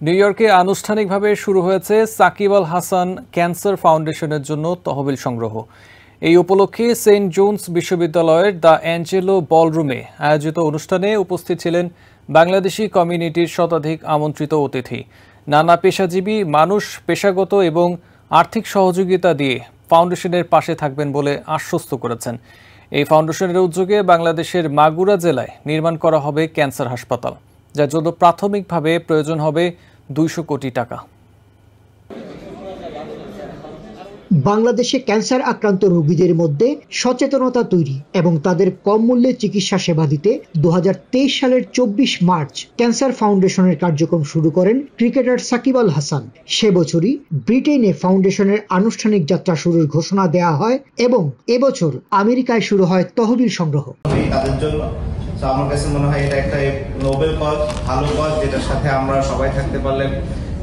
New ইয়র্কে আনুষ্ঠানিকভাবে শুরু হয়েছে সাকিব আল হাসান ক্যান্সার ফাউন্ডেশনের জন্য তহবিল সংগ্রহ। এই উপলক্ষে সেন্ট জোন্স বিশ্ববিদ্যালয়ের দ্য অ্যাঞ্জেলো বলরুমে আয়োজিত অনুষ্ঠানে উপস্থিত ছিলেন বাংলাদেশি কমিউনিটির শতাধিক আমন্ত্রিত অতিথি। নানা পেশাজীবী মানুষ পেশাগত এবং আর্থিক সহযোগিতা দিয়ে ফাউন্ডেশনের পাশে থাকবেন বলে আশ্বস্ত করেছেন। এই ফাউন্ডেশনের উদ্যোগে বাংলাদেশের মাগুরা জেলায় নির্মাণ করা হবে ক্যান্সার হাসপাতাল, যার জন্য প্রাথমিকভাবে প্রয়োজন হবে 200 কোটি টাকা। বাংলাদেশে ক্যান্সার আক্রান্ত রোগীদের মধ্যে সচেতনতা তৈরি এবং তাদের কম মূল্যে চিকিৎসা সেবা দিতে 2023 সালের 24 মার্চ ক্যান্সার ফাউন্ডেশনের কার্যক্রম শুরু করেন ক্রিকেটার সাকিব আল হাসান। সে বছরই ব্রিটেনে ফাউন্ডেশনের আনুষ্ঠানিক যাত্রা শুরুর ঘোষণা দেওয়া হয় এবং এবছর আমেরিকায় শুরু হয় তহবিল সংগ্রহ। আমার কাছে মনে হয় এটা একটা নোবেল কজ, ভালো কজ, যেটার সাথে আমরা সবাই থাকতে পারলে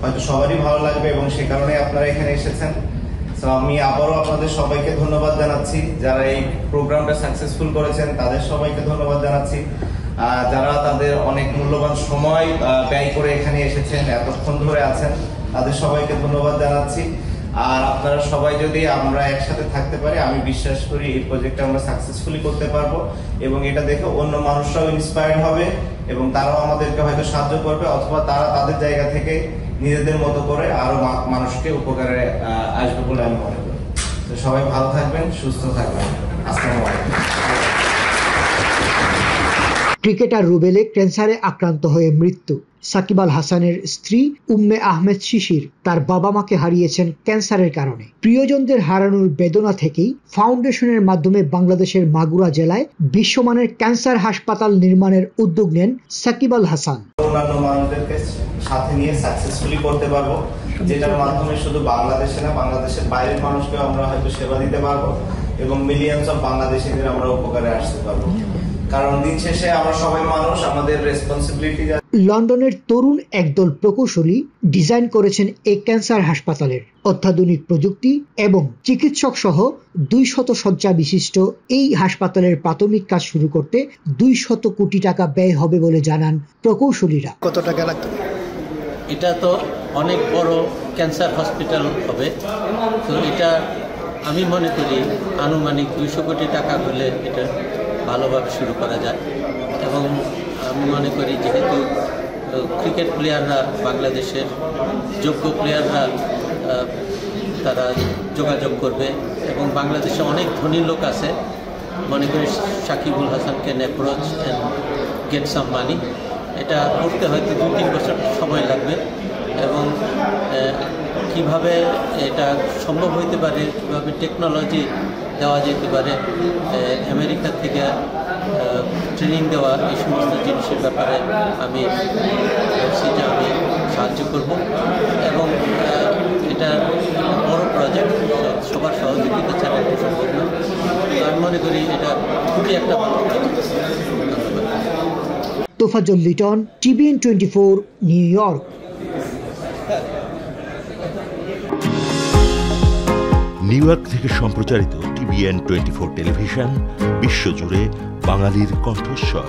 হয়তো সবারই ভালো লাগবে এবং সে কারণে আপনারা এখানে এসেছেন। তো আমি আবারও আপনাদের সবাইকে ধন্যবাদ জানাচ্ছি, যারা এই প্রোগ্রামটা সাকসেসফুল করেছেন তাদের সবাইকে ধন্যবাদ জানাচ্ছি। যারা তাদের অনেক মূল্যবান সময় ব্যয় করে এখানে এসেছেন, এতক্ষণ ধরে আছেন, তাদের সবাইকে ধন্যবাদ জানাচ্ছি। আর আপনারা সবাই যদি আমরা একসাথে থাকতে পারি, আমি বিশ্বাস করি এই প্রজেক্টটা আমরা সাকসেসফুলি করতে পারবো এবং এটা দেখে অন্য মানুষরাও ইন্সপায়ার্ড হবে এবং তারাও আমাদেরকে হয়তো সাহায্য করবে, অথবা তারা তাদের জায়গা থেকে নিজেদের মতো করে আরো মানুষকে উপকারে আসবে বলে আমি মনে করি। তো সবাই ভালো থাকবেন, সুস্থ থাকবেন। আসসালামু আলাইকুম। ক্রিকেটার রুবেলে ক্যান্সারে আক্রান্ত হয়ে মৃত্যু। সাকিব আল হাসানের স্ত্রী উম্মে আহমেদ শিশির তার বাবা মাকে হারিয়েছেন ক্যান্সারের কারণে। প্রিয়জনদের হারানোর বেদনা থেকেই ফাউন্ডেশনের মাধ্যমে বাংলাদেশের মাগুরা জেলায় বিশ্বমানের ক্যান্সার হাসপাতাল নির্মাণের উদ্যোগ নেন সাকিব আল হাসান। অন্যান্য মানুষদেরকে সাথে নিয়ে সাকসেসফুলি করতে পারবো, যেটার মাধ্যমে শুধু বাংলাদেশে না, বাংলাদেশের বাইরের মানুষকে আমরা হয়তো সেবা দিতে পারবো এবং মিলিয়নস অফ বাংলাদেশিদের আমরা উপকারে আসতে পারবো। কারণ দিন শেষে আমরা সবাই মানুষ, আমাদের রেসপন্সিবিলিটি। লন্ডনের তরুণ একদল প্রকৌশলী ডিজাইন করেছেন এই ক্যান্সার হাসপাতালের। অত্যাধুনিক প্রযুক্তি এবং চিকিৎসক সহ 200 শয্যা বিশিষ্ট এই হাসপাতালের প্রাথমিক কাজ শুরু করতে 200 কোটি টাকা ব্যয় হবে বলে জানান প্রকৌশলীরা। কত টাকা লাগবে? এটা তো অনেক বড় ক্যান্সার হসপিটাল হবে, তো এটা আমি মনে করি আনুমানিক 200 কোটি টাকা হলে এটা ভালোভাবে শুরু করা যায়। এবং আমি মনে করি যেহেতু ক্রিকেট প্লেয়াররা, বাংলাদেশের যোগ্য প্লেয়াররা তারা যোগাযোগ করবে এবং বাংলাদেশে অনেক ধনী লোক আছে, মনে করি Sakibul Hasan can approach and get some money. এটা করতে হয়তো 2-3 বছর সময় লাগবে এবং কিভাবে এটা সম্ভব হইতে পারে, কীভাবে টেকনোলজি দেওয়া যেতে পারে, আমেরিকা থেকে ট্রেনিং দেওয়া, এই সমস্ত জিনিসের ব্যাপারে আমি সাহায্য করব এবং এটা বড় প্রজেক্ট, সবার সহযোগিতা ছাড়া এটা সম্ভব না। আমি মনে করি এটা খুবই একটা ভালো project. Tofazzal Liton, TVN 24, new York. New York থেকে সম্প্রচারিত TVN 24 টেলিভিশন বিশ্বজুড়ে বাঙালির কণ্ঠস্বর।